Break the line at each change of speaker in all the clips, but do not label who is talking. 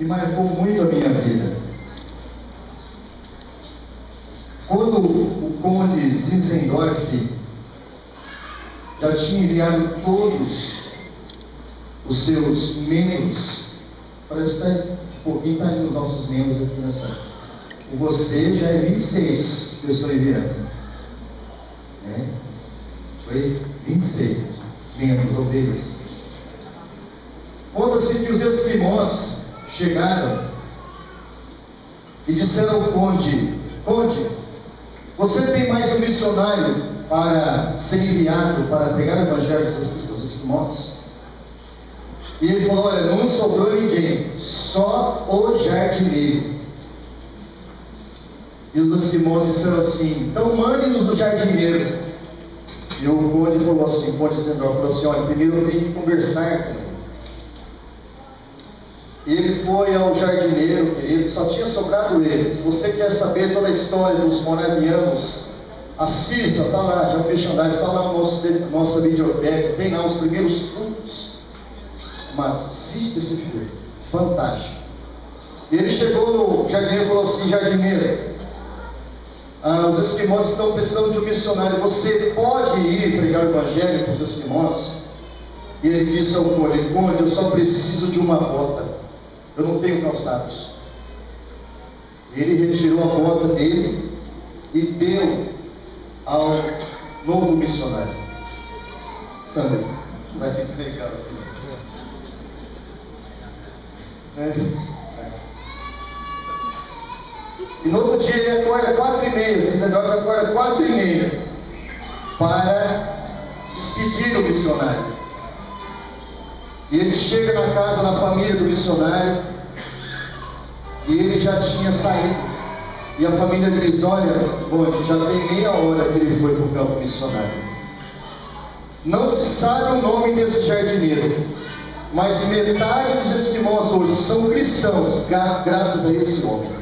que marcou muito a minha vida. Quando o conde Zinzendorf já tinha enviado todos os seus membros, parece que quem está aí nos nossos membros aqui nessa. E você já é 26 que eu estou enviando. Foi 26 membros, ovelhas. Conta-se que os esquimós chegaram e disseram ao conde: Conde, você tem mais um missionário para ser enviado para pregar o evangelho dos esquimós? E ele falou: olha, não sobrou ninguém, só o jardineiro. E os esquimós disseram assim: então mande-nos do jardineiro. E o conde falou assim, o conde Zinzendorf falou assim: olha, primeiro eu tenho que conversar com ele. E ele foi ao jardineiro, querido, só tinha sobrado ele. Se você quer saber toda a história dos moravianos, assista, está lá, já o merchandising está lá na nossa biblioteca, tem lá os primeiros frutos. Mas assista esse filme, fantástico. E ele chegou no jardineiro e falou assim: jardineiro, os esquimós estão precisando de um missionário, você pode ir pregar o evangelho para os esquimós? E ele disse ao conde: conde, eu só preciso de uma bota, eu não tenho calçados. Ele retirou a bota dele e deu ao novo missionário. Sandra, vai ficar legal, filho. E no outro dia ele acorda 4h30, Zinzendorf acorda 4h30 para despedir o missionário. E ele chega na casa, na família do missionário, e ele já tinha saído. E a família diz: olha, conde, já tem meia hora que ele foi para o campo missionário. Não se sabe o nome desse jardineiro, mas metade dos esquimós hoje são cristãos, graças a esse homem,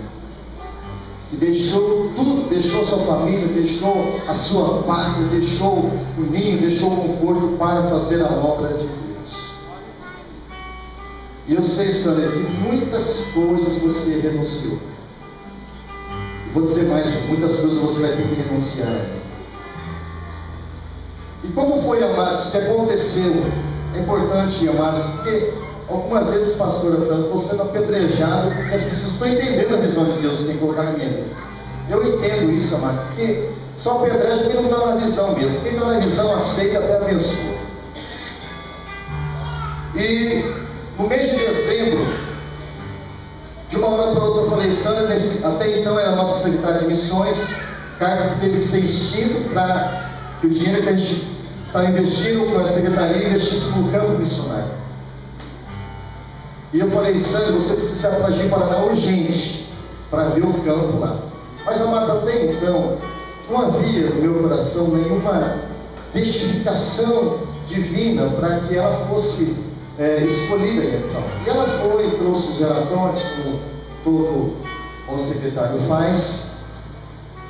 que deixou tudo, deixou sua família, deixou a sua pátria, deixou o ninho, deixou o conforto para fazer a obra de Deus. E eu sei, Sandra, que muitas coisas você renunciou. Vou dizer mais, muitas coisas você vai ter que renunciar. E como foi, amados, o que aconteceu? É importante, amados, porque algumas vezes, pastor, eu estou sendo apedrejado porque as pessoas estão entendendo a visão de Deus que tem que colocar na minha vida. Eu entendo isso, amado, porque só apedreja quem não está na visão mesmo. Quem está na visão aceita, até abençoa. E no mês de dezembro, de uma hora para outra, eu falei: Sandra, até então era a nossa secretária de missões, cargo que teve que ser extinto para que o dinheiro que a gente está investindo com a secretaria investisse no campo missionário. E eu falei: Sandra, você precisa agir para Paraná urgente para ver o campo lá. Mas, amados, até então não havia no meu coração nenhuma testificação divina para que ela fosse escolhida então. E ela foi, trouxe os relatórios, como todo bom secretário faz.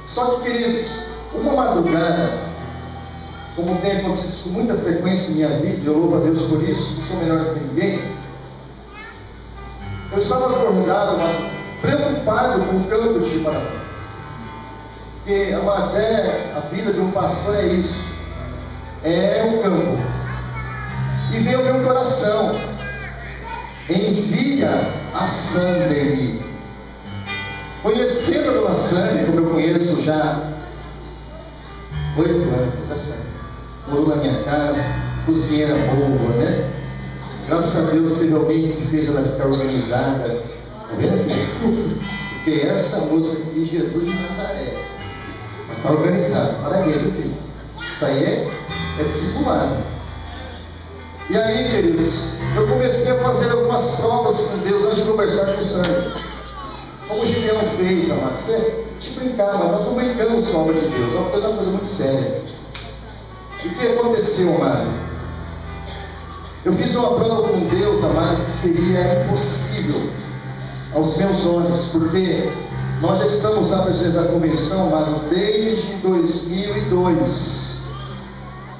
Só que, queridos, uma madrugada, como tem acontecido com muita frequência em minha vida, eu louvo a Deus por isso, não sou melhor que ninguém. Eu estava acordado, preocupado com o campo de Paraná. Porque, amados, a vida de um pastor é isso, é o campo. E veio o meu coração: envia a Sandra. Conhecendo a dona Sandra, como eu conheço já 8 anos, essa morou na minha casa, cozinheira boa, né? Graças a Deus teve alguém que fez ela ficar organizada. Tá vendo, filho? Porque essa moça aqui, Jesus de Nazaré, mas está organizada. Parabéns, filho. Isso aí é discipulado. E aí, queridos, eu comecei a fazer algumas provas com Deus antes de conversar com o Sandro. Como o Gideão fez, amado. Você te brincar, mas nós estamos brincando com a obra de Deus. É uma coisa muito séria. E o que aconteceu, amado? Eu fiz uma prova com Deus, amado, que seria impossível aos meus olhos, porque nós já estamos na presença da convenção, amado, desde 2002.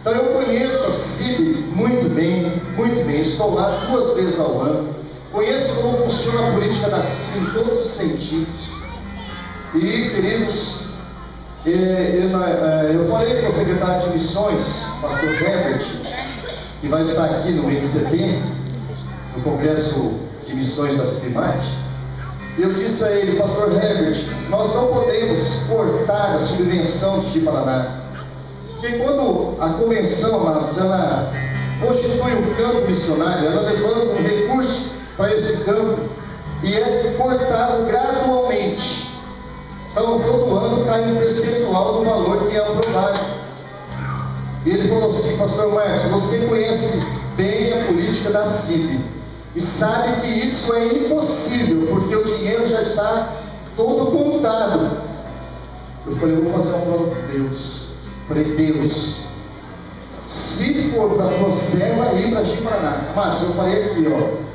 Então eu conheço a CIB muito bem, estou lá 2 vezes ao ano. conheço como funciona a política da CIB em todos os sentidos. E, queridos, eu falei com o secretário de missões, pastor Herbert, que vai estar aqui no mês de setembro, no Congresso de Missões da CIBMAT. E eu disse a ele: pastor Herbert, nós não podemos cortar a subvenção de Paraná. Porque quando a convenção, amados, ela constitui um campo missionário, ela levanta um recurso para esse campo e é cortado gradualmente. Então, todo ano cai um percentual do valor que é aprovado. E ele falou assim: pastor Marcos, você conhece bem a política da CIB e sabe que isso é impossível, porque o dinheiro já está todo contado. Eu falei: eu vou fazer um plano com Deus. Eu falei: Deus, se for para você, vai ir para Ji-Paraná. Mas eu falei aqui, ó.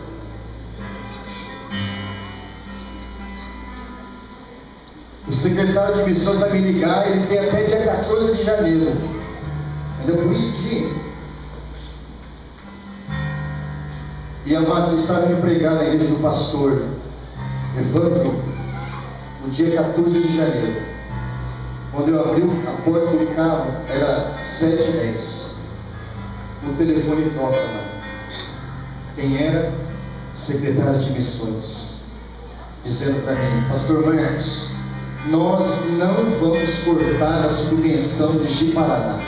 O secretário de missões vai me ligar, ele tem até dia 14 de janeiro. Entendeu? Por isso, dia. E amados, eu estava me pregando na igreja do pastor Evandro, no dia 14 de janeiro. Quando eu abri a porta do carro, era 7h10. O telefone toca, mano. Quem era? Secretário de missões, dizendo para mim: pastor Marcos, nós não vamos cortar a subvenção de Ji-Paraná.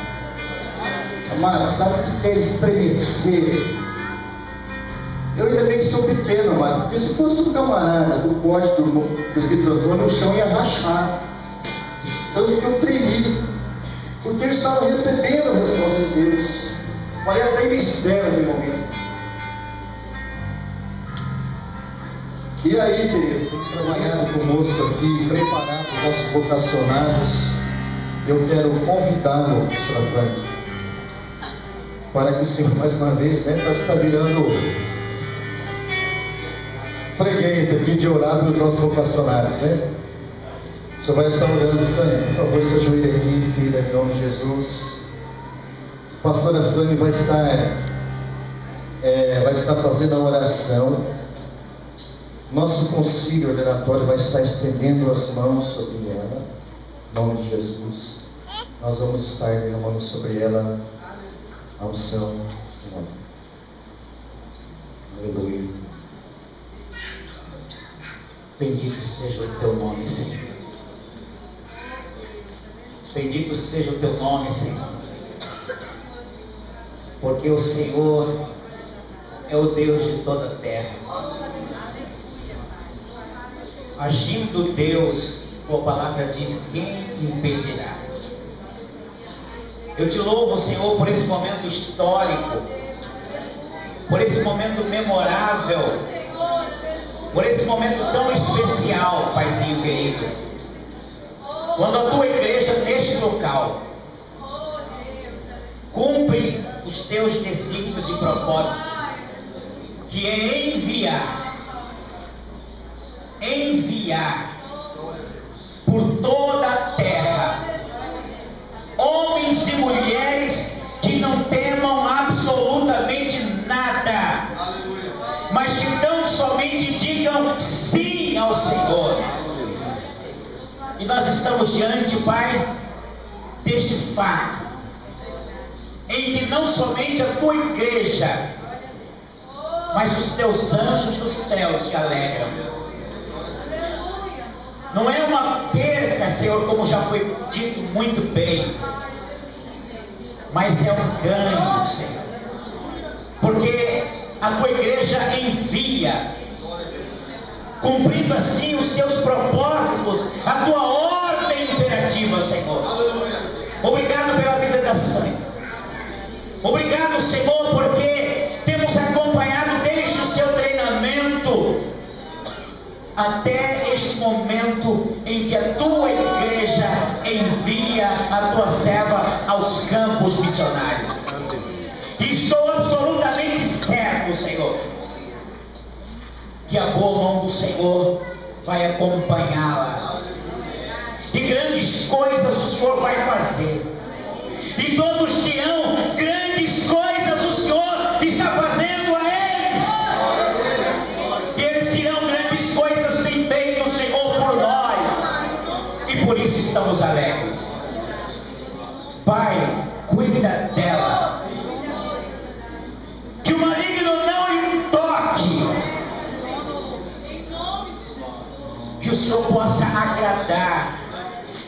Amado, sabe o que é estremecer? Eu ainda bem que sou pequeno, amado, porque se fosse um camarada do poste do Vitrotone, o chão ia rachar. Tanto que eu tremi, porque eu estava recebendo a resposta de Deus. Falei até mistério naquele momento. E aí, querido, trabalhando conosco aqui, preparando os nossos vocacionados, eu quero convidá-lo, pastora Frank, para que o Senhor, mais uma vez, parece que está virando freguês aqui de orar pelos nossos vocacionados, né? O Senhor vai estar orando, Sânia, por favor, se ajoelhe aqui, filha, em nome de Jesus. A pastora Frank vai estar fazendo a oração. Nosso concílio ordenatório vai estar estendendo as mãos sobre ela, em nome de Jesus. Nós vamos estar derramando sobre ela a unção. Aleluia. Bendito seja o teu nome, Senhor. Bendito seja o teu nome, Senhor. Porque o Senhor é o Deus de toda a terra. Agindo Deus, tua palavra diz: quem impedirá? Eu te louvo, Senhor, por esse momento histórico, por esse momento memorável, por esse momento tão especial, Paizinho querido, quando a tua igreja neste local cumpre os teus desígnios e propósitos, que é enviar por toda a terra homens e mulheres que não temam absolutamente nada, mas que tão somente digam sim ao Senhor. E nós estamos diante, Pai, deste fato, em que não somente a tua igreja, mas os teus anjos dos céus se alegram. Não é uma perca, Senhor, como já foi dito muito bem, mas é um ganho, Senhor, porque a tua igreja envia, cumprindo assim os teus propósitos, a tua ordem imperativa, Senhor. Obrigado pela vida da Sânia. Obrigado, Senhor, porque temos acompanhado desde o seu treinamento até este momento em que a tua igreja envia a tua serva aos campos missionários. E estou absolutamente certo, Senhor, que a boa mão do Senhor vai acompanhá-la, e grandes coisas o Senhor vai fazer, e todos dirão: grandes coisas o Senhor está fazendo a eles.
que o Senhor possa agradar,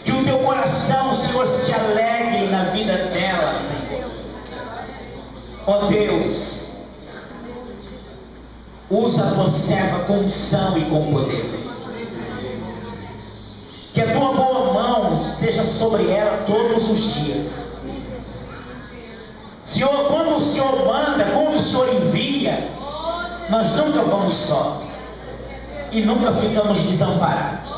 que o teu coração, Senhor, se alegre na vida dela, Senhor. Ó Deus, usa a tua serva com unção e com poder. Que a tua boa mão esteja sobre ela todos os dias. Senhor, quando o Senhor manda, quando o Senhor envia, nós nunca vamos só e nunca ficamos desamparados.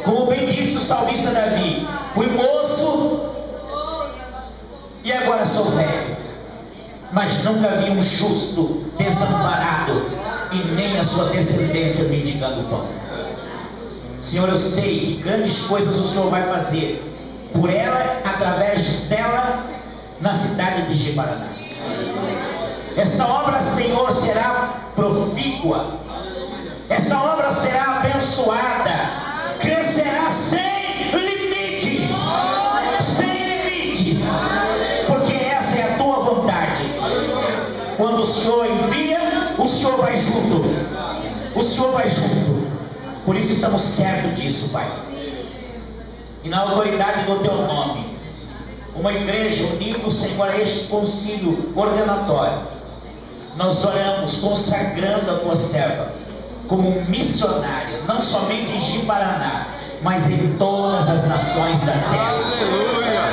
Como bem disse o salmista Davi, fui moço e agora sou velho, mas nunca vi um justo desamparado e nem a sua descendência mendigando pão. Senhor, eu sei que grandes coisas o Senhor vai fazer por ela, através dela, na cidade de Ji-Paraná. Esta obra, Senhor, será profícua, esta obra será abençoada, crescerá sem limites, porque essa é a tua vontade. Quando o Senhor envia, o Senhor vai junto, o Senhor vai junto. Por isso estamos certos disso, Pai. E na autoridade do teu nome, uma igreja unida, Senhor, a este concílio ordenatório, nós oramos consagrando a tua serva como missionária, não somente em Ji-Paraná, mas em todas as nações da terra.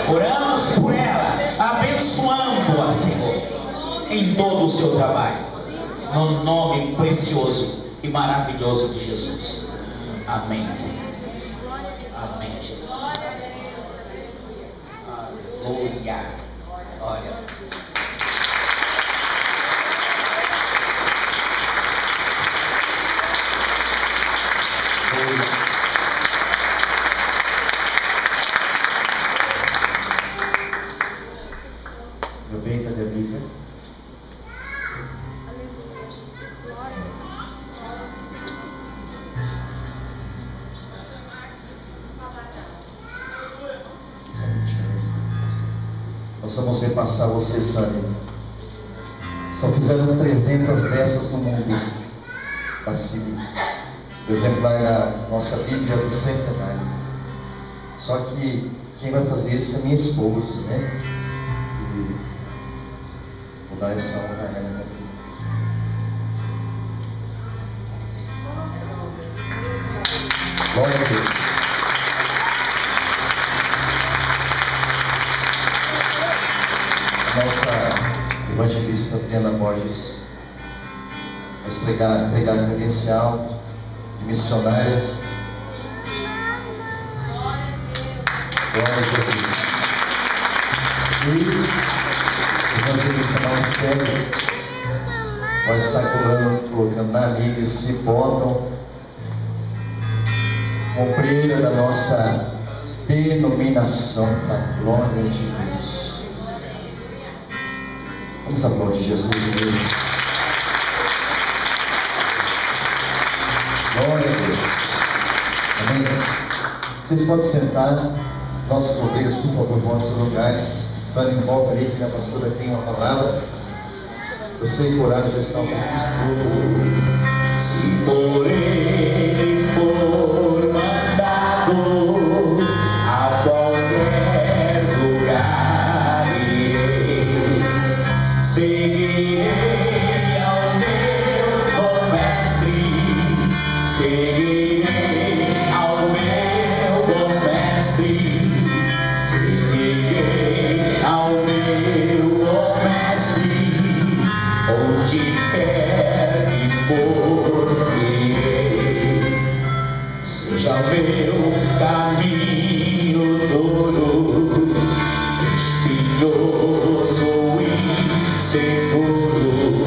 Oramos por ela, abençoando-a, Senhor, em todo o seu trabalho, no nome precioso e maravilhoso de Jesus. Amém, Senhor. Amém, Jesus. Aleluia. Olha.
Meu bem, cadê a Bíblia? Nós vamos repassar você, Sânia. Só fizeram 300 dessas no mundo. Assim, o exemplar da nossa Bíblia do centenário. Só que quem vai fazer isso é minha esposa, né? E vou dar essa honra a ela, minha filha. Glória a Deus. Nossa evangelista Adriana Borges vai pegar a credencial de missionária. Glória a Jesus. E o evangelista Marcelo vai estar colocando na amiga esse botão, obreira da nossa denominação da glória de Deus. Vamos aplaudir Jesus, Deus. Glória a Deus. Amém? Vocês podem sentar. Nossos obreiros, por favor, vão aos seus lugares. Sânia, volta ali, que a pastora tem uma palavra. Eu sei que o horário já está um pouco escuro.
Se por ele for mandado a qualquer lugar, seguirei ao meu bom mestre, seguirei ao meu bom mestre, seguirei ao meu bom mestre, onde quer que for, irei. Seja o meu caminho duro, espinhoso e seguro,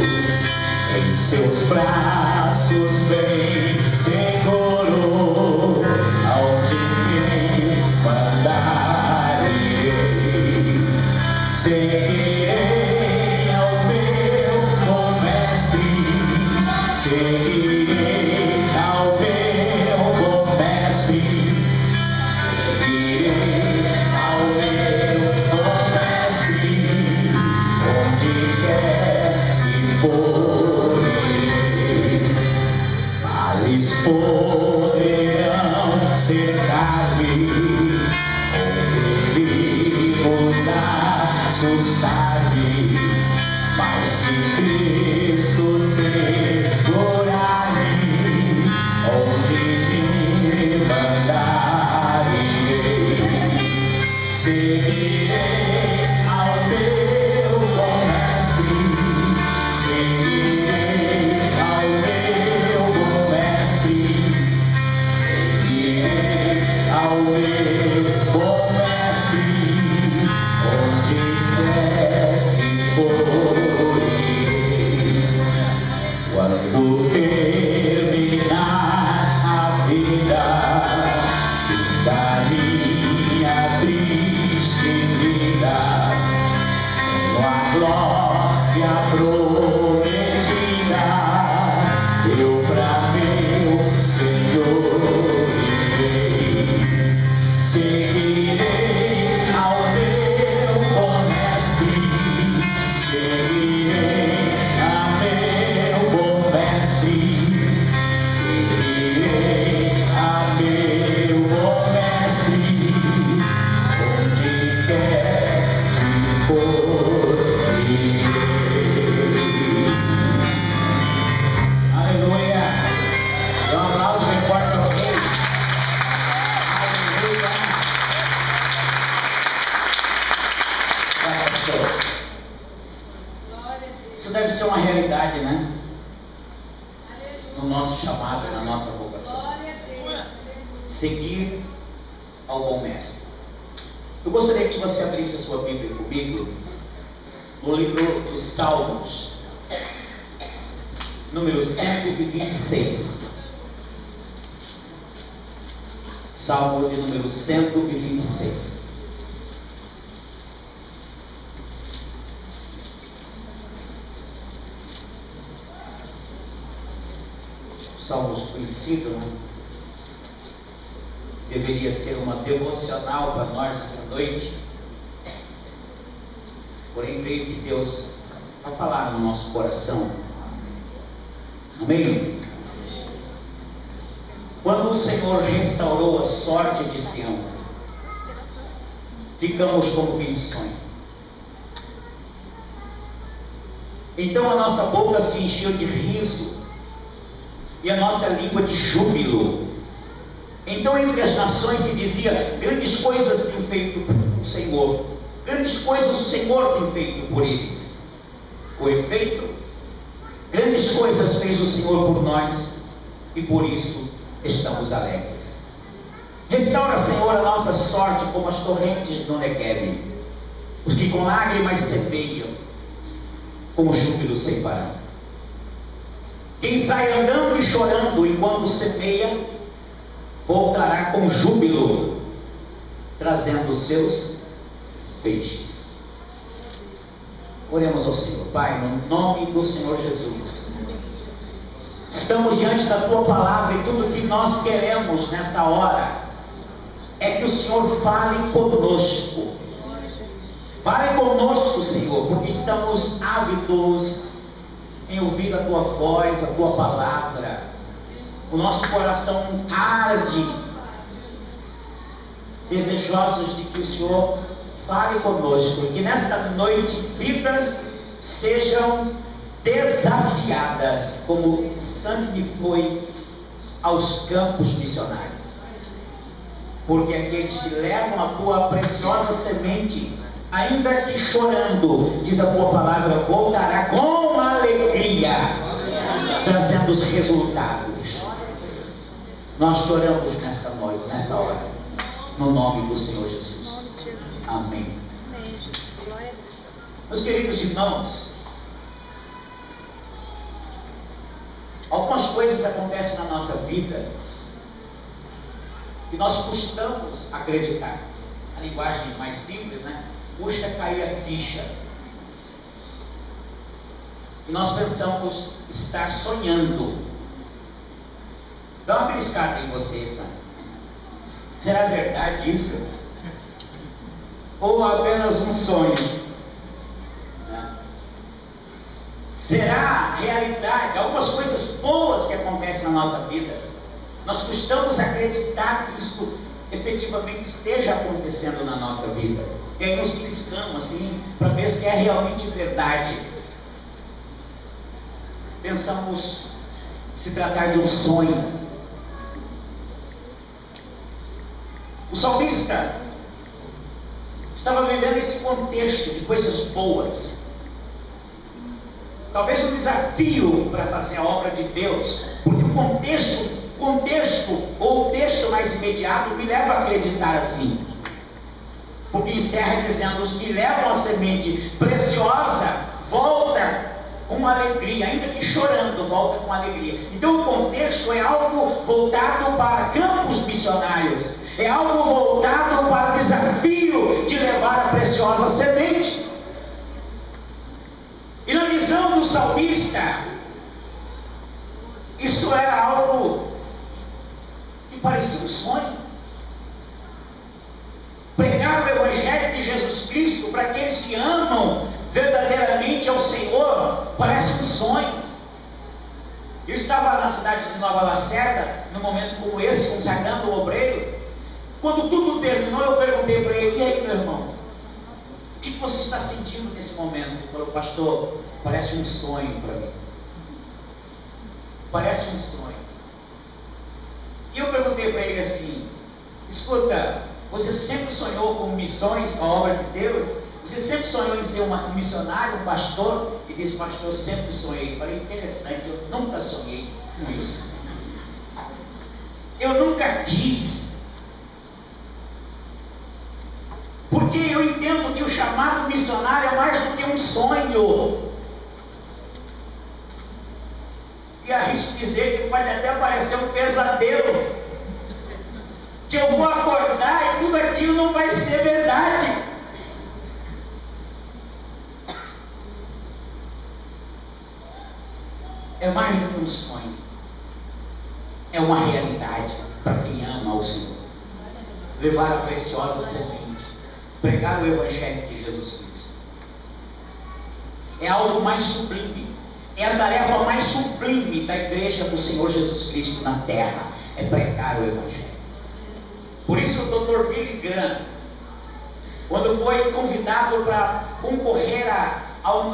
em seus braços bem seguro, aonde me mandar irei. Seguirei ao meu bom mestre, seguirei ao meu bom mestre, seguirei ao meu bom mestre, onde quer que for, irei. vida, da minha triste vida, a glória prometida, eu pra meu Senhor irei, seguirei ao meu bom mestre, seguirei a meu bom mestre, seguirei a meu bom mestre, onde quer que for. Aleluia! Dá um aplauso bem forte para vocês. Aleluia! Isso deve ser uma realidade, né? No nosso chamado, na nossa vocação. Seguir ao bom mestre. Eu gostaria que você abrisse a sua Bíblia comigo no livro dos Salmos, número 126. Salmo de número 126. Salmos conhecido, né? Deveria ser uma devocional para nós nessa noite. Porém, creio que Deus vai falar no nosso coração. Amém? Quando o Senhor restaurou a sorte de Sião, ficamos como quem sonha. Então a nossa boca se encheu de riso e a nossa língua de júbilo. Então entre as nações se dizia: grandes coisas tem feito o Senhor, grandes coisas o Senhor tem feito por eles. Com efeito, grandes coisas fez o Senhor por nós, e por isso estamos alegres. Restaura, Senhor, a nossa sorte como as torrentes do Negueb. Os que com lágrimas semeiam, com júbilo ceifarão. Quem sai andando e chorando enquanto semeia, voltará com júbilo, trazendo os seus feixes. Oremos ao Senhor. Pai, no nome do Senhor Jesus, estamos diante da Tua palavra, e tudo que nós queremos nesta hora é que o Senhor fale conosco. Fale conosco, Senhor, porque estamos ávidos em ouvir a Tua voz, a Tua palavra. O nosso coração arde, desejosos de que o Senhor fale conosco, e que nesta noite vidas sejam desafiadas, como Sandy foi aos campos missionários. Porque aqueles que levam a Tua preciosa semente, ainda que chorando, diz a Tua palavra, voltará com alegria, trazendo os resultados. Nós choramos nesta noite, nesta hora, no nome do Senhor Jesus. Amém. Meus queridos irmãos, algumas coisas acontecem na nossa vida que nós custamos acreditar. A linguagem mais simples, né? Custa cair a ficha. E nós pensamos estar sonhando. Dá uma beliscada em vocês, né? Será verdade isso? Ou apenas um sonho? Né? Será realidade? Algumas coisas boas que acontecem na nossa vida, nós custamos acreditar que isso efetivamente esteja acontecendo na nossa vida. E aí nos beliscamos assim, para ver se é realmente verdade. Pensamos se tratar de um sonho. O salmista estava vivendo esse contexto de coisas boas. Talvez um desafio para fazer a obra de Deus, porque o contexto ou o texto mais imediato me leva a acreditar assim. Porque encerra dizendo: os que levam a semente preciosa volta com alegria, ainda que chorando, volta com alegria. Então o contexto é algo voltado para campos missionários, é algo voltado para o desafio de levar a preciosa semente. E na visão do salmista, isso era algo que parecia um sonho. Pregar o Evangelho de Jesus Cristo para aqueles que amam verdadeiramente ao Senhor parece um sonho. Eu estava na cidade de Nova Lacerda, num momento como esse, consagrando o obreiro. Quando tudo terminou, eu perguntei para ele: e aí, meu irmão, o que você está sentindo nesse momento? Ele falou: pastor, parece um sonho para mim. Parece um sonho. E eu perguntei para ele assim: escuta, você sempre sonhou com missões, com a obra de Deus? Você sempre sonhou em ser um missionário, um pastor? E disse: pastor, eu sempre sonhei. Eu falei: interessante, eu nunca sonhei com isso. Eu nunca quis. Porque eu entendo que o chamado missionário é mais do que um sonho. E arrisco dizer que pode até parecer um pesadelo, que eu vou acordar e tudo aquilo não vai ser verdade. É mais do que um sonho, é uma realidade para quem ama ao Senhor. Levar a preciosa semente, pregar o Evangelho de Jesus Cristo, é algo mais sublime, é a tarefa mais sublime da igreja do Senhor Jesus Cristo na terra, é pregar o Evangelho. Por isso o Dr. Billy Graham, quando foi convidado para concorrer ao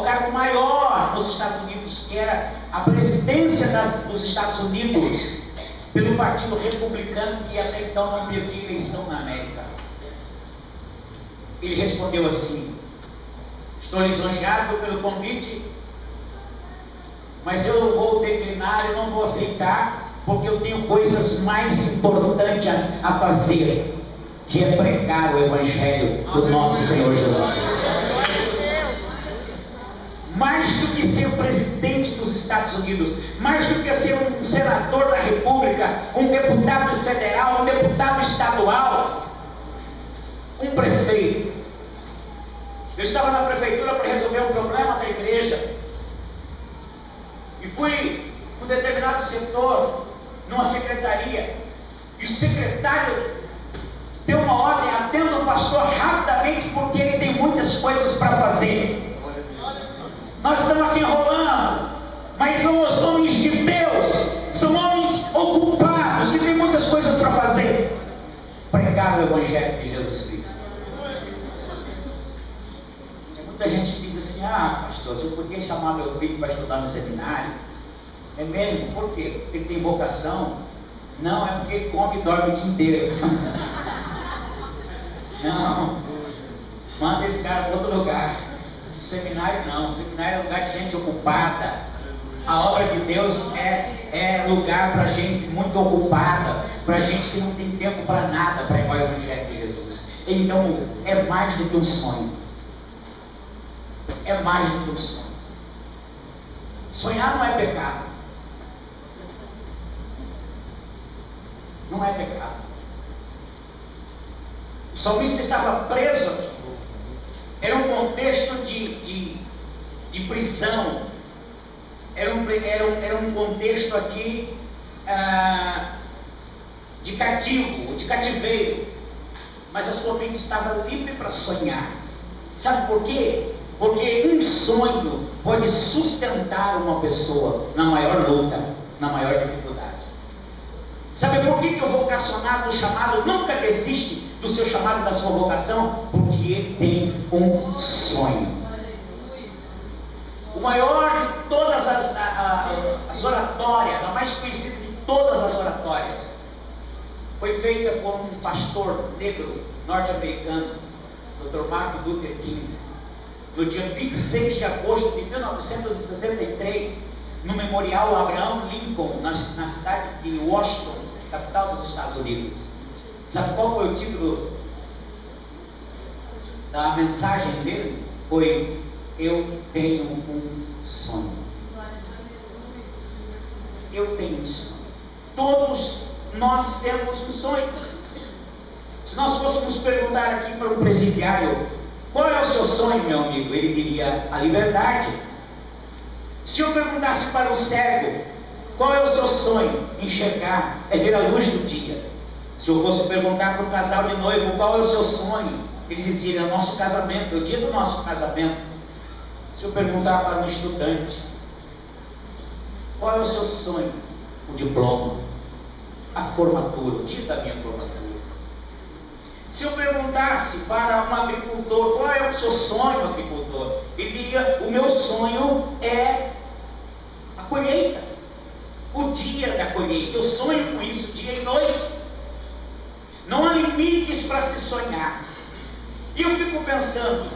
cargo maior nos Estados Unidos, que era a presidência dos Estados Unidos, pelo Partido Republicano, que até então não perdia eleição na América, ele respondeu assim: estou lisonjeado pelo convite, mas eu vou declinar, eu não vou aceitar, porque eu tenho coisas mais importantes a fazer, que é pregar o Evangelho do nosso Senhor Jesus Cristo. Mais do que ser presidente dos Estados Unidos, mais do que ser um senador da República, um deputado federal, um deputado estadual, um prefeito. Eu estava na prefeitura para resolver um problema da igreja e fui para um determinado setor, numa secretaria, e o secretário deu uma ordem: atenda o pastor rapidamente, porque ele tem muitas coisas para fazer. Nós estamos aqui enrolando, mas os homens de Deus são homens ocupados, que têm muitas coisas para fazer. Pregar o Evangelho de Jesus Cristo. Tem muita gente que diz assim: ah, pastor, se eu podia chamar meu filho para estudar no seminário. É mesmo? Por quê? Porque ele tem vocação? Não, é porque ele come e dorme o dia inteiro. Não, manda esse cara para outro lugar. O seminário não, o seminário é lugar de gente ocupada. A obra de Deus é lugar para gente muito ocupada, para gente que não tem tempo para nada, para pregar o Evangelho de Jesus. Então é mais do que um sonho, é mais do que um sonho. Sonhar não é pecado, não é pecado. O salmista estava preso aqui. Era um contexto de prisão, era um contexto aqui de cativeiro, mas a sua mente estava livre para sonhar. Sabe por quê? Porque um sonho pode sustentar uma pessoa na maior luta, na maior dificuldade. Sabe por que o vocacionado, o chamado, nunca desiste do seu chamado, da sua vocação? Porque ele tem um sonho. O maior de todas as oratórias, a mais conhecida de todas as oratórias, foi feita por um pastor negro norte-americano, Dr. Martin Luther King, no dia 26 de agosto de 1963, no Memorial Abraham Lincoln, na cidade de Washington, capital dos Estados Unidos. Sabe qual foi o título da mensagem dele? Foi eu tenho um sonho. Eu tenho um sonho. Todos nós temos um sonho. Se nós fôssemos perguntar aqui para um presidiário, qual é o seu sonho, meu amigo? Ele diria a liberdade. Se eu perguntasse para o cego, qual é o seu sonho? Enxergar, é ver a luz do dia. Se eu fosse perguntar para um casal de noivo, qual é o seu sonho? Eles diziam, é o nosso casamento, é o dia do nosso casamento. Se eu perguntar para um estudante, qual é o seu sonho? O diploma, a formatura, o dia da minha formatura. Se eu perguntasse para um agricultor, qual é o seu sonho, agricultor? Ele diria, o meu sonho é a colheita, o dia da colheita. Eu sonho com isso dia e noite. Não há limites para se sonhar. E eu fico pensando,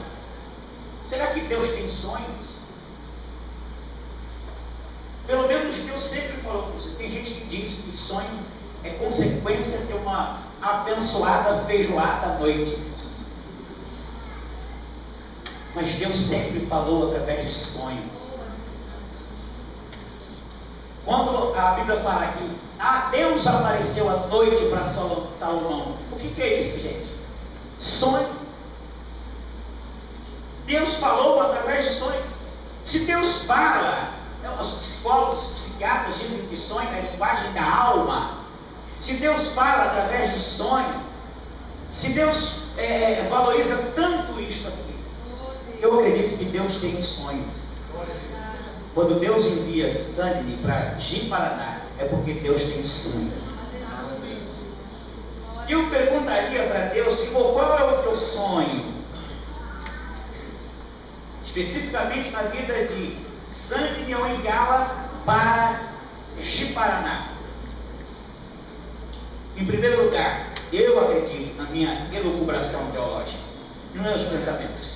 será que Deus tem sonhos? Pelo menos Deus sempre falou com você. Tem gente que diz que sonho é consequência de uma abençoada feijoada à noite. Mas Deus sempre falou através de sonhos. Quando a Bíblia fala aqui, Deus apareceu à noite para Salomão. O que é isso, gente? Sonho. Deus falou através de sonho. Se Deus fala, os psicólogos, os psiquiatras dizem que sonho é a linguagem da alma. Se Deus fala através de sonho, se Deus valoriza tanto isso aqui, eu acredito que Deus tem sonho. Quando Deus envia Sandy para Ji-Paraná, é porque Deus tem sonho. E eu perguntaria para Deus, Senhor, qual é o teu sonho? Especificamente na vida de Sandy, eu enviá-la para Ji-Paraná. Em primeiro lugar, eu acredito na minha elucubração teológica, nos meus pensamentos.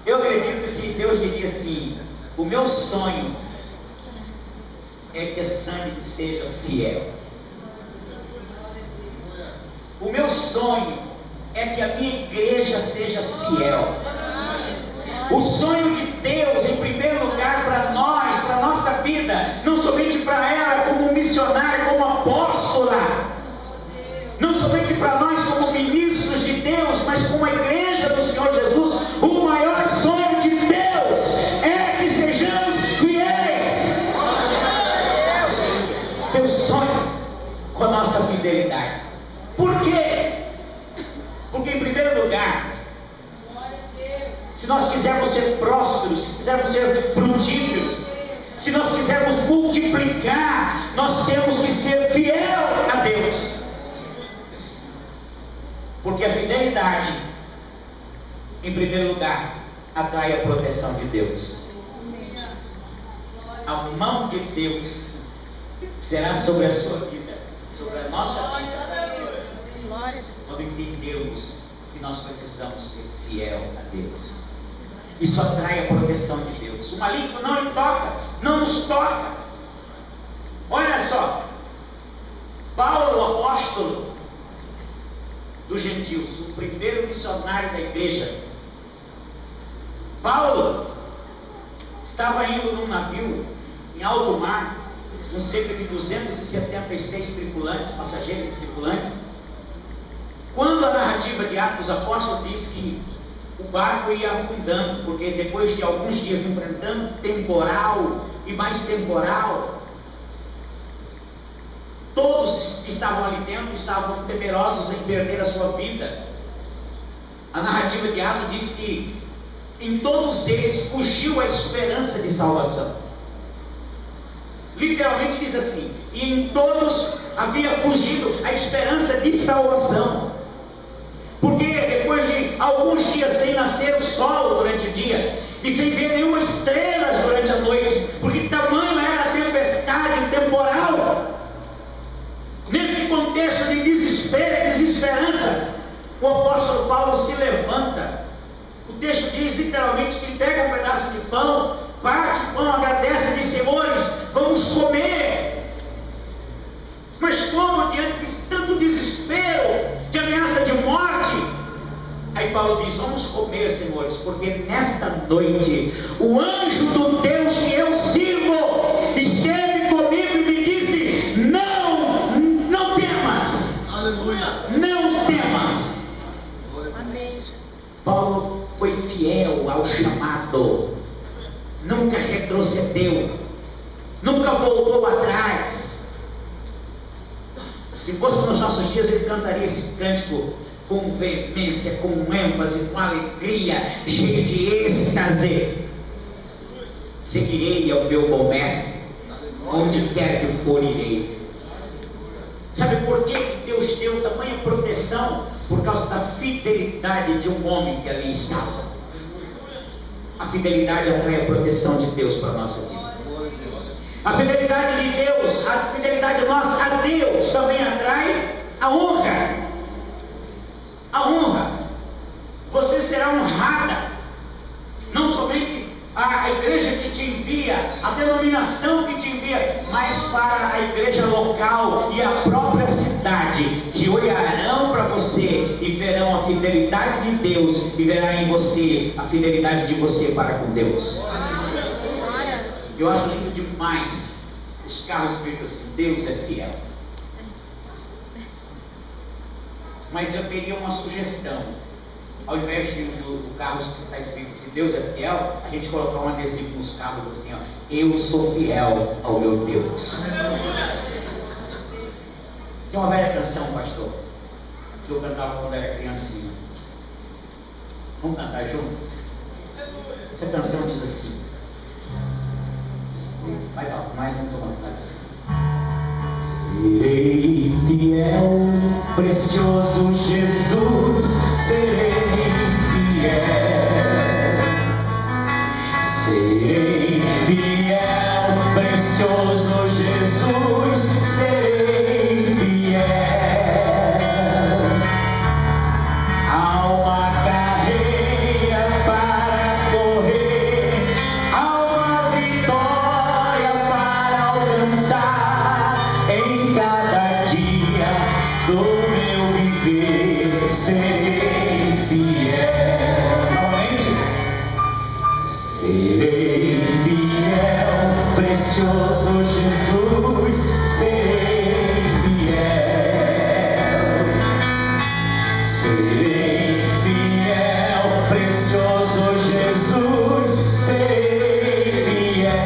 Eu acredito que Deus diria assim, o meu sonho é que a Sandy seja fiel. O meu sonho é que a minha igreja seja fiel. O sonho de Deus, em primeiro lugar, para nós, para a nossa vida, não somente para ela como missionária, como apóstola, não somente para nós como ministros de Deus, mas como a igreja do Senhor Jesus, o maior sonho de Deus é que sejamos fiéis. Deus sonha com a nossa fidelidade. Por quê? Porque em primeiro lugar, se nós quisermos ser prósperos, se quisermos ser frutíferos, se nós quisermos multiplicar, nós temos que ser fiel a Deus. Porque a fidelidade, em primeiro lugar, atrai a proteção de Deus. A mão de Deus será sobre a sua vida, sobre a nossa vida, quando entendemos que nós precisamos ser fiel a Deus. Isso atrai a proteção de Deus. O maligno não lhe toca, não nos toca. Olha só, Paulo, o apóstolo dos gentios, o primeiro missionário da igreja. Paulo estava indo num navio em alto mar, com cerca de 276 tripulantes, passageiros e tripulantes. Quando a narrativa de Atos dos Apóstolos diz que o barco ia afundando, porque depois de alguns dias enfrentando temporal e mais temporal, todos que estavam ali dentro estavam temerosos em perder a sua vida. A narrativa de Atos diz que em todos eles fugiu a esperança de salvação. Literalmente diz assim, e em todos havia fugido a esperança de salvação. Porque depois de alguns dias sem nascer o sol durante o dia, e sem ver nenhuma estrela durante a noite, porque tamanho era a tempestade temporal, nesse contexto de desespero e desesperança, o apóstolo Paulo se levanta. O texto diz literalmente que ele pega um pedaço de pão, parte o pão, agradece e diz, senhores, vamos comer. Mas como diante de tanto desespero, de ameaça de morte? Aí Paulo diz: vamos comer, senhores, porque nesta noite o anjo do Deus que eu sirvo esteve comigo e me disse: não temas. Aleluia. Não temas. Amém. Paulo foi fiel ao chamado, nunca retrocedeu, nunca voltou atrás. Se fosse nos nossos dias, ele cantaria esse cântico com veemência, com ênfase, com alegria, cheio de êxtase. Seguirei ao meu bom mestre, onde quer que for irei. Sabe por que Deus deu tamanha proteção? Por causa da fidelidade de um homem que ali estava. A fidelidade atrai a proteção de Deus para a nossa vida. A fidelidade de Deus, a fidelidade nossa a Deus também atrai a honra. A honra. Você será honrada. Não somente a igreja que te envia, a denominação que te envia, mas para a igreja local e a própria cidade, que olharão para você e verão a fidelidade de Deus e verá em você a fidelidade de você para com Deus. Eu acho lindo demais os carros escritos assim: Deus é fiel. Mas eu teria uma sugestão: ao invés do carro estar escrito assim, Deus é fiel, a gente colocar um adesivo nos carros assim, ó: eu sou fiel ao meu Deus. Tem uma velha canção, pastor, que eu cantava quando era criancinha. Vamos cantar junto? Essa canção diz assim: mais alto, mais não estou cantando. Serei fiel, precioso Jesus, serei fiel. Serei fiel, precioso Jesus, serei fiel. Há uma carreira para correr, há uma vitória para alcançar. Em cada dia do meu viver serei fiel. Novamente. Serei fiel, precioso Jesus, serei fiel. Serei fiel, precioso Jesus, serei fiel.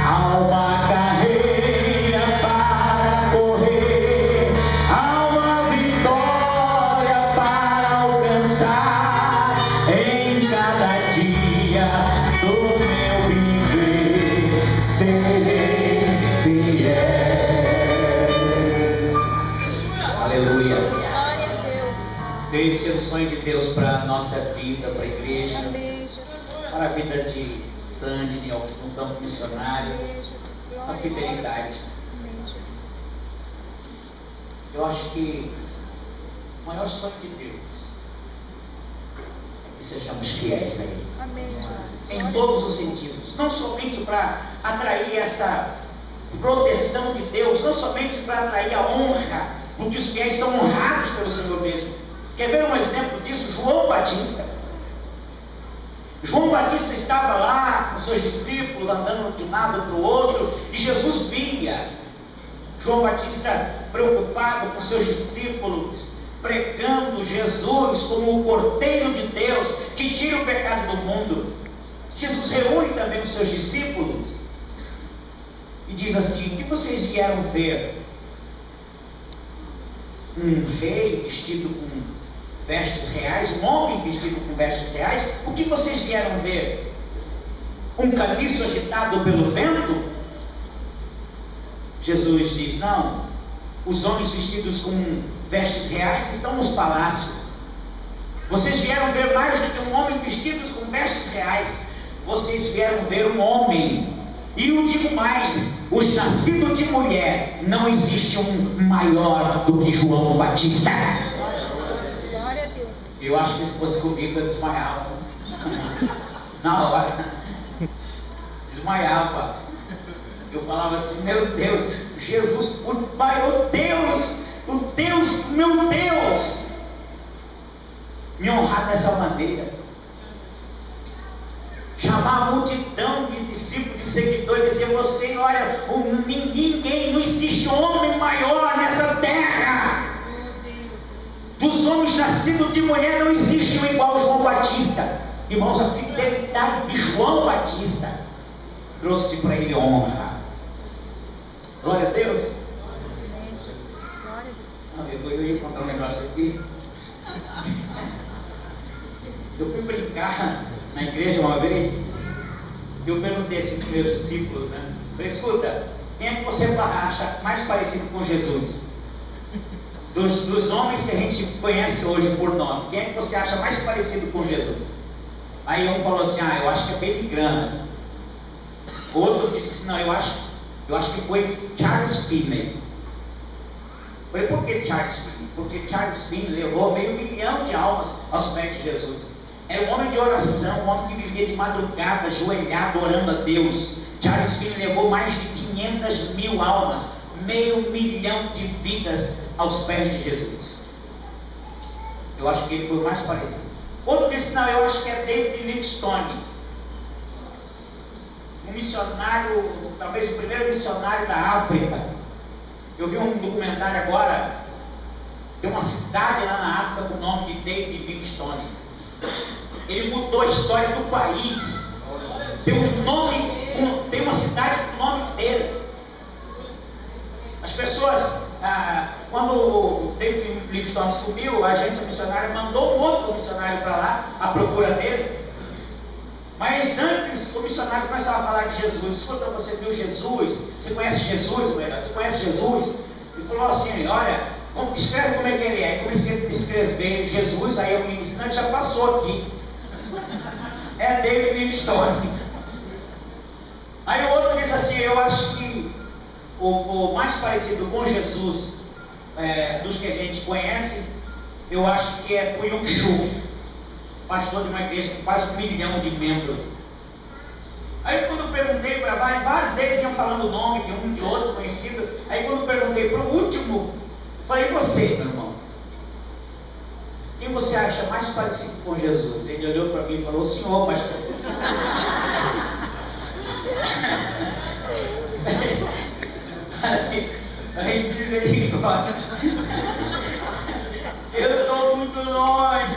Há uma carreira para correr, há uma vitória para alcançar. Em cada dia do meu viver serei fiel. Aleluia. Esse é o sonho de Deus para a nossa vida, para a igreja, para a vida de Sandy, no campo missionário, a fidelidade. Eu acho que o maior sonho de Deus é que sejamos fiéis a Ele. Em todos os sentidos. Não somente para atrair essa proteção de Deus, não somente para atrair a honra, porque os fiéis são honrados pelo Senhor mesmo. Quer ver um exemplo disso? João Batista. João Batista estava lá com seus discípulos, andando de um lado para o outro, e Jesus via João Batista preocupado com seus discípulos, pregando Jesus como o Cordeiro de Deus que tira o pecado do mundo. Jesus reúne também os seus discípulos e diz assim: o que vocês vieram ver? Um rei vestido com vestes reais, um homem vestido com vestes reais? O que vocês vieram ver? Um caniço agitado pelo vento? Jesus diz: não, os homens vestidos com vestes reais estão nos palácios. Vocês vieram ver mais do que um homem vestido com vestes reais. Vocês vieram ver um homem. E eu digo mais: os nascidos de mulher, não existe um maior do que João Batista.
Glória a Deus.
Eu acho que se fosse comigo eu desmaiava. Na hora. Desmaiava. Eu falava assim: meu Deus, Jesus, o o Deus, meu Deus, me honrar dessa maneira. Chamar a multidão de discípulos, de seguidores, dizer: você, olha, ninguém, não existe homem maior nessa terra. Dos homens nascidos de mulher não existe um igual João Batista. Irmãos, a fidelidade de João Batista trouxe para ele honra. Glória a Deus. Eu ia contar um negócio aqui. Eu fui brincar na igreja uma vez. Eu perguntei assim para os meus discípulos, né? Falei: escuta, quem é que você acha mais parecido com Jesus? Dos homens que a gente conhece hoje por nome, quem é que você acha mais parecido com Jesus? Aí um falou assim: eu acho que é Billy Graham. Outro disse assim: não, eu acho que foi Charles Finney. Falei: por que Charles Finney? Porque Charles Finney levou 500 mil de almas aos pés de Jesus. Era um homem de oração, um homem que vivia de madrugada, ajoelhado, orando a Deus. Charles Finney levou mais de 500 mil almas, 500 mil de vidas aos pés de Jesus. Eu acho que ele foi o mais parecido. Outro disse: não, eu acho que é David Livingstone, um missionário, talvez o primeiro missionário da África. Eu vi um documentário agora, tem uma cidade lá na África com o nome de David Livingstone. Ele mudou a história do país. Tem uma cidade com o nome dele. As pessoas, quando o David Livingstone sumiu, a agência missionária mandou um outro missionário para lá à procura dele. Mas antes o missionário começava a falar de Jesus. Escuta, você viu Jesus? Você conhece Jesus, mulher? Você conhece Jesus? Ele falou assim: olha, escreve como é que ele é. Aí comecei a descrever Jesus. Aí o ministrante já passou aqui. É David Livingstone. Aí o outro disse assim: eu acho que o mais parecido com Jesus, dos que a gente conhece, eu acho que é Puyung Chu, pastor de uma igreja com quase 1 milhão de membros. Aí quando eu perguntei para vários deles iam falando o nome de um, de outro conhecido. Aí quando eu perguntei para o último, eu falei: e você, meu irmão? Quem você acha mais parecido com Jesus? Ele olhou para mim e falou: o senhor, pastor. Aí diz ele: eu estou muito longe.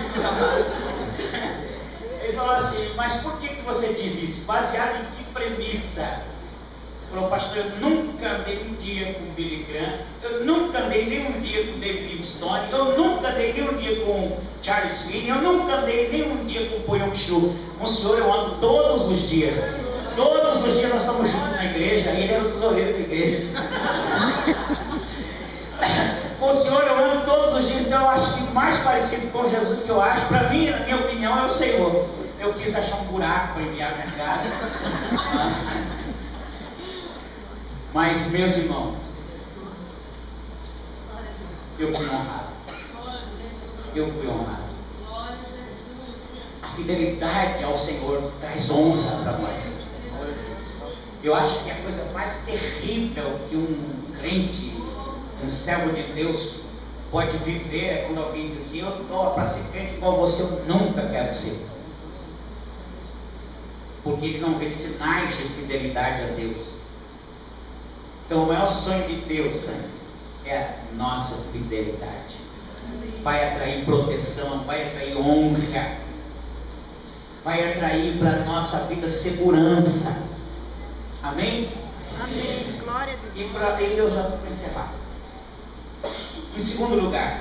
Ele falou assim: mas por que você diz isso? Baseado em que premissa? Ele falou: pastor, eu nunca andei um dia com Billy Graham, eu nunca andei nem um dia com David Livingstone, eu nunca andei nem um dia com Charles Finney, eu nunca andei nem um dia com Puyung Chu. Com o senhor eu ando todos os dias. Todos os dias nós estamos juntos na igreja. E ele era o tesoureiro da igreja. Com o senhor eu ando todos os dias. Então eu acho que o mais parecido com Jesus que eu acho, para mim, na minha opinião, é o Senhor. Eu quis achar um buraco para enviar minha casa. Mas, meus irmãos, eu fui honrado. Eu fui honrado. A fidelidade ao Senhor traz honra para nós. Eu acho que a coisa mais terrível que um crente, um servo de Deus pode viver é quando alguém diz assim: eu estou para ser crente igual você, eu nunca quero ser. Porque ele não vê sinais de fidelidade a Deus. Então o maior sonho de Deus é a nossa fidelidade. Vai atrair proteção, vai atrair honra, vai atrair para a nossa vida segurança. Amém?
Amém. Glória a Deus.
E para Deus, já estou para encerrar. Em segundo lugar,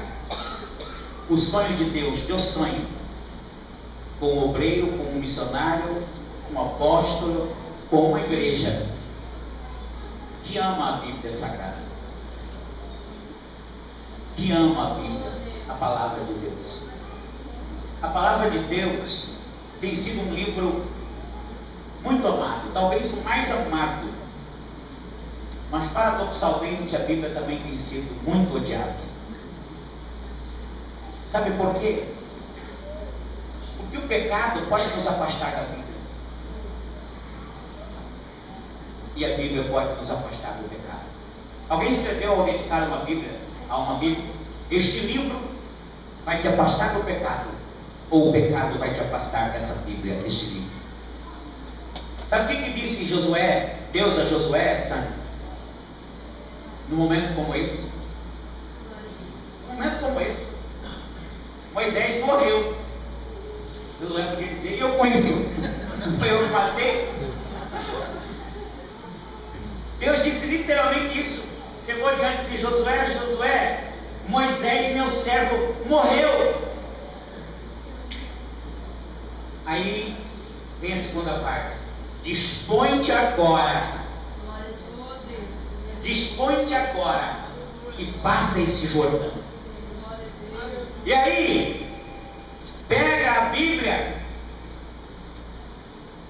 o sonho de Deus sonha com o obreiro, com o missionário, com o apóstolo, com uma igreja que ama a Bíblia Sagrada, que ama a Bíblia, a palavra de Deus. A palavra de Deus tem sido um livro muito amado, talvez o mais amado, mas paradoxalmente a Bíblia também tem sido muito odiada. Sabe por quê? Porque o pecado pode nos afastar da Bíblia, e a Bíblia pode nos afastar do pecado. Alguém escreveu ou dedicaram uma Bíblia alma viva, este livro vai te afastar do pecado, ou o pecado vai te afastar dessa Bíblia, deste livro. Sabe o que disse Josué, Deus a Josué, sabe? Num momento como esse, Moisés morreu. Josué podia dizer, e eu conheci, não foi eu que matei. Deus disse literalmente isso. Chegou diante de Josué, Josué, Moisés, meu servo, morreu. Aí vem a segunda parte. Dispõe-te agora e passa esse Jordão. E aí, pega a Bíblia,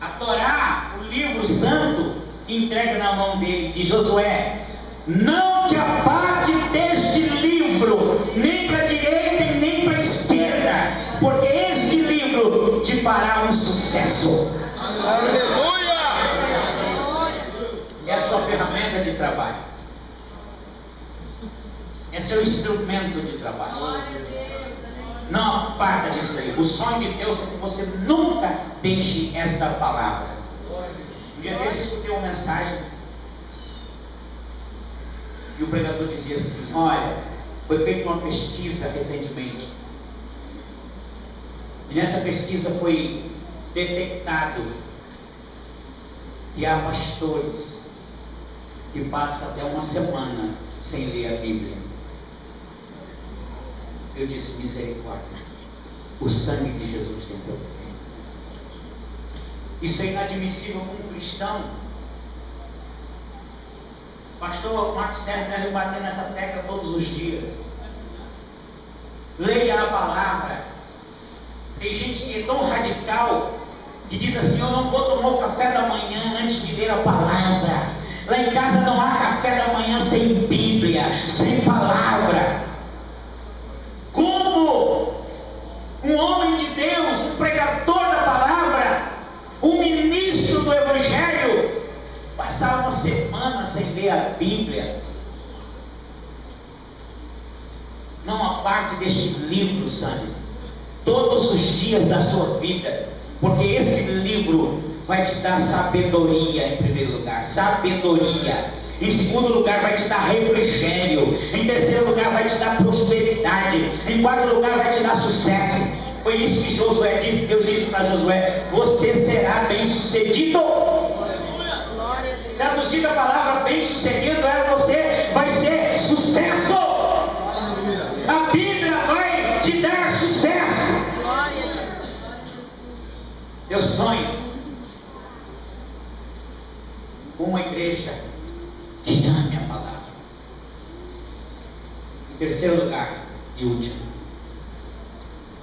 a Torá, o livro santo, e entrega na mão dele, de Josué: não te aparte deste livro, nem para a direita e nem para a esquerda, porque este livro te fará um sucesso. Aleluia! É a sua ferramenta de trabalho, é seu instrumento de trabalho. Não aparta disso aí. O sonho de Deus é que você nunca deixe esta palavra. Um dia desses eu escutei uma mensagem e o pregador dizia assim: olha, foi feita uma pesquisa recentemente, e nessa pesquisa foi detectado que há pastores que passam até uma semana sem ler a Bíblia. Eu disse: misericórdia, o sangue de Jesus tem poder. Isso é inadmissível como um cristão. Pastor Marcos Sérgio deve bater nessa tecla todos os dias. Leia a palavra. Tem gente que é tão radical que diz assim: eu não vou tomar o café da manhã antes de ler a palavra. Lá em casa não há café da manhã sem Bíblia, sem palavra. Como um homem de Deus, um pregador da palavra, um ministro do Evangelho, passar uma semana sem ler a Bíblia? Não aparte deste livro, sabe? Todos os dias da sua vida, porque esse livro vai te dar sabedoria. Em primeiro lugar, sabedoria. Em segundo lugar, vai te dar refrigério. Em terceiro lugar, vai te dar prosperidade. Em quarto lugar, vai te dar sucesso. Foi isso que Josué disse. Deus disse para Josué: você será bem sucedido. Traduzida a palavra bem sucedido é: você vai ser sucesso. A Bíblia vai te dar sucesso. Eu sonho com uma igreja que ame a palavra. Em terceiro lugar e último,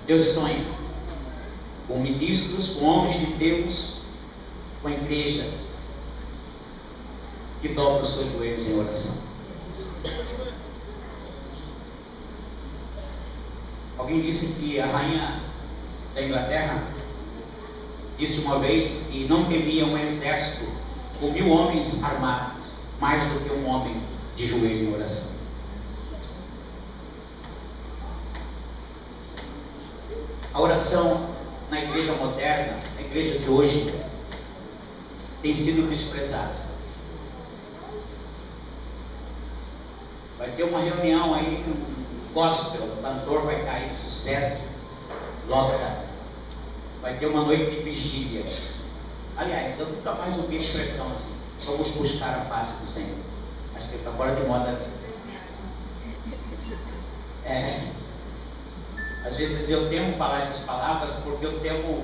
Deus sonha com ministros, com homens de Deus, com a igreja que dobra os seus joelhos em oração. Alguém disse que a rainha da Inglaterra disse uma vez que não temia um exército com 1000 homens armados mais do que um homem de joelho em oração. A oração na igreja moderna, na igreja de hoje, tem sido desprezada. Vai ter uma reunião aí, um gospel, o cantor vai cair de sucesso, lota. Vai ter uma noite de vigília. Aliás, eu nunca mais ouvi a expressão assim: vamos buscar a face do Senhor. Acho que está fora de moda. Às vezes eu temo falar essas palavras porque eu temo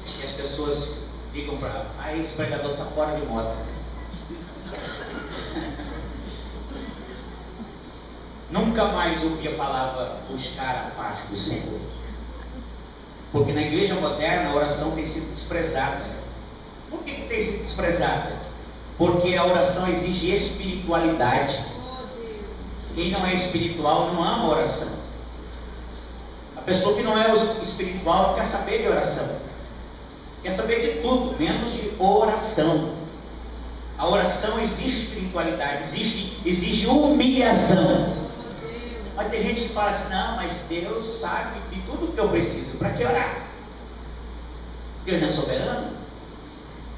que as pessoas digam para: esse pregador está fora de moda. Nunca mais ouvi a palavra buscar a face do Senhor. Porque na igreja moderna a oração tem sido desprezada. Por que tem sido desprezada? Porque a oração exige espiritualidade. Quem não é espiritual não ama a oração. A pessoa que não é espiritual quer saber de oração. Quer saber de tudo, menos de oração. A oração exige espiritualidade, exige humilhação. Mas tem gente que fala assim, não, mas Deus sabe de tudo que eu preciso. Para que orar? Porque Ele não é soberano.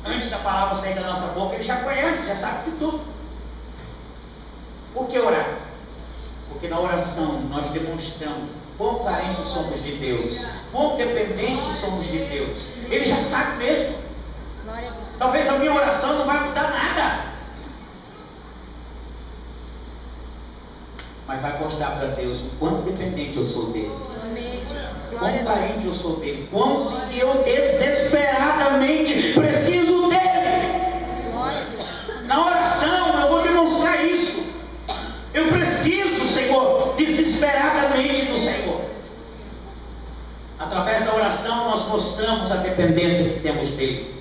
Antes da palavra sair da nossa boca, Ele já conhece, já sabe de tudo. Por que orar? Porque na oração nós demonstramos quão carentes somos de Deus, quão dependentes somos de Deus. Ele já sabe mesmo. Talvez a minha oração não vai mudar nada, mas vai mostrar para Deus o quão dependente eu sou dele, quão carente eu sou dele, quão que eu desesperadamente preciso dele. Na oração eu vou demonstrar isso. Eu preciso, Senhor, desesperadamente do Senhor. Através da oração nós mostramos a dependência que temos dele.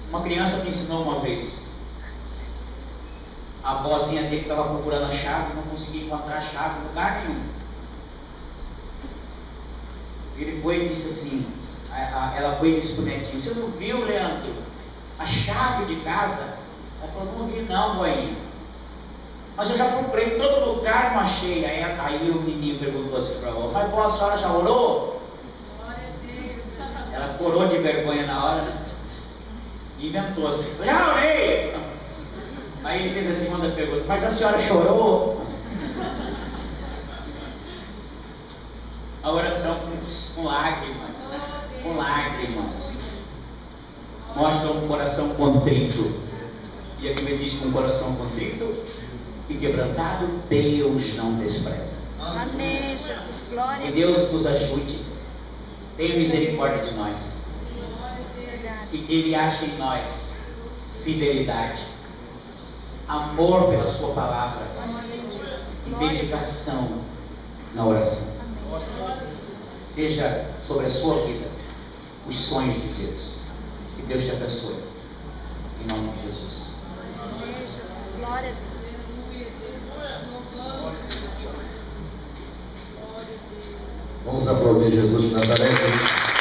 Uma criança me ensinou uma vez. A avózinha dele estava procurando a chave, não conseguia encontrar a chave em lugar nenhum. Ele foi e disse assim, ela foi e disse para o netinho, você não viu, Leandro, a chave de casa? Ela falou, não vi não, voinha. Mas eu já procurei em todo lugar, não achei. Aí o menino perguntou assim para a avó, mas vó, a senhora já orou? Ela corou de vergonha na hora, né? Inventou assim, já orei. Aí ele fez a segunda pergunta, mas a senhora chorou? A oração com lágrimas, com lágrimas, mostra um coração contrito. E a Bíblia diz que um coração contrito e quebrantado, Deus não despreza.
Amém, Jesus. Glória
Que
a Deus.
Deus nos ajude, tenha misericórdia de nós, e que Ele ache em nós fidelidade, amor pela Sua palavra e dedicação na oração. Seja sobre a sua vida os sonhos de Deus. Que Deus te abençoe. Em nome de Jesus.
Amém, Jesus. Glória a Deus.
Vamos aplaudir Jesus de Nazaré.